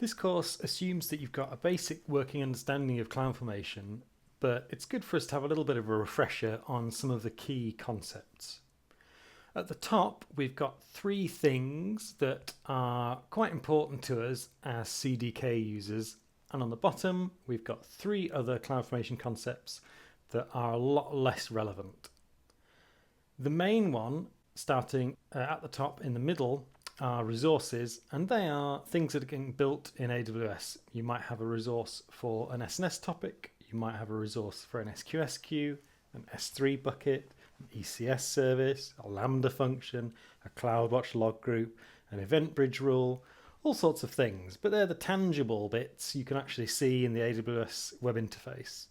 This course assumes that you've got a basic working understanding of CloudFormation, but it's good for us to have a little bit of a refresher on some of the key concepts. At the top, we've got three things that are quite important to us as CDK users, and on the bottom, we've got three other CloudFormation concepts that are a lot less relevant. The main one, starting at the top in the middle, are resources, and they are things that are getting built in AWS. You might have a resource for an SNS topic, you might have a resource for an SQS queue, an S3 bucket, an ECS service, a Lambda function, a CloudWatch log group, an event bridge rule, all sorts of things, but they're the tangible bits you can actually see in the AWS web interface.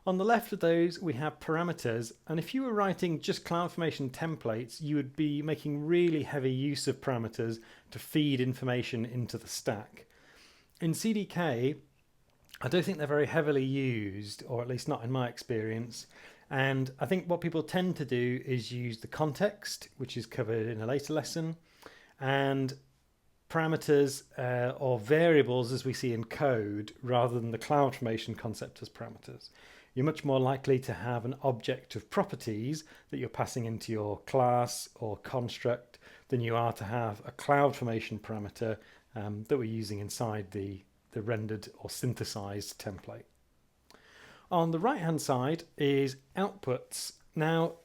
On the left of those, we have parameters, and if you were writing just CloudFormation templates, you would be making really heavy use of parameters to feed information into the stack. In CDK, I don't think they're very heavily used, or at least not in my experience, and I think what people tend to do is use the context, which is covered in a later lesson, and parameters or variables as we see in code, rather than the CloudFormation concept as parameters. You're much more likely to have an object of properties that you're passing into your class or construct than you are to have a CloudFormation parameter that we're using inside the rendered or synthesized template. On the right hand side is outputs. Now,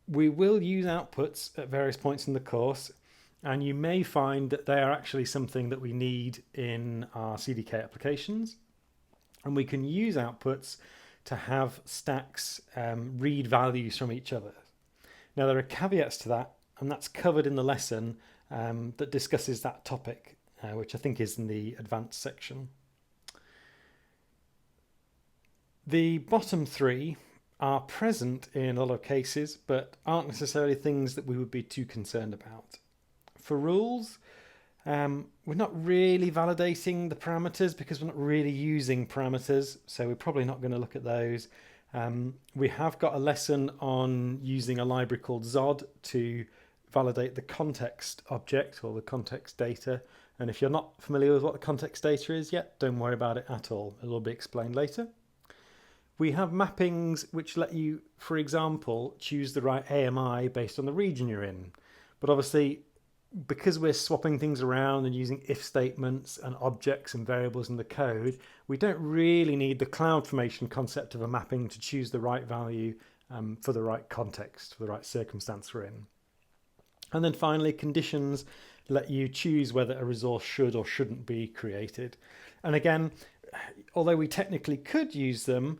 we will use outputs at various points in the course, and you may find that they are actually something that we need in our CDK applications, and we can use outputs to have stacks read values from each other. Now, there are caveats to that, and that's covered in the lesson that discusses that topic, which I think is in the advanced section. The bottom three are present in a lot of cases, but aren't necessarily things that we would be too concerned about. For rules, we're not really validating the parameters because we're not really using parameters, so we're probably not going to look at those. We have got a lesson on using a library called Zod to validate the context object or the context data, and if you're not familiar with what the context data is yet, don't worry about it at all. It will be explained later. We have mappings which let you, for example, choose the right AMI based on the region you're in, but obviously because we're swapping things around and using if statements and objects and variables in the code, we don't really need the CloudFormation concept of a mapping to choose the right value for the right context, for the right circumstance we're in. And then finally, conditions let you choose whether a resource should or shouldn't be created. And again, although we technically could use them,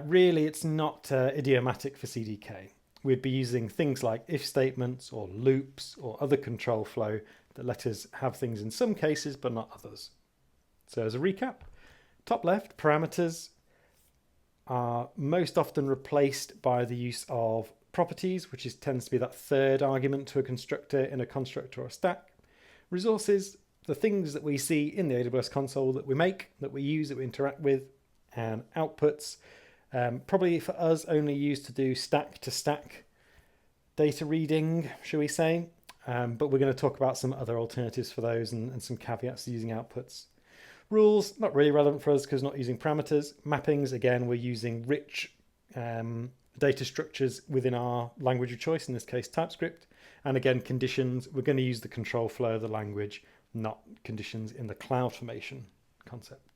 really it's not idiomatic for CDK. We'd be using things like if statements or loops or other control flow that let us have things in some cases but not others. So as a recap, top left, parameters are most often replaced by the use of properties, which tends to be that third argument to a constructor in a constructor or a stack. Resources, the things that we see in the AWS console that we make, that we use, that we interact with, and outputs. Probably for us only used to do stack to stack data reading, shall we say, but we're going to talk about some other alternatives for those and some caveats to using outputs. Rules, not really relevant for us because we're not using parameters. Mappings, again, we're using rich data structures within our language of choice, in this case TypeScript. And again, conditions, we're going to use the control flow of the language, not conditions in the CloudFormation concept.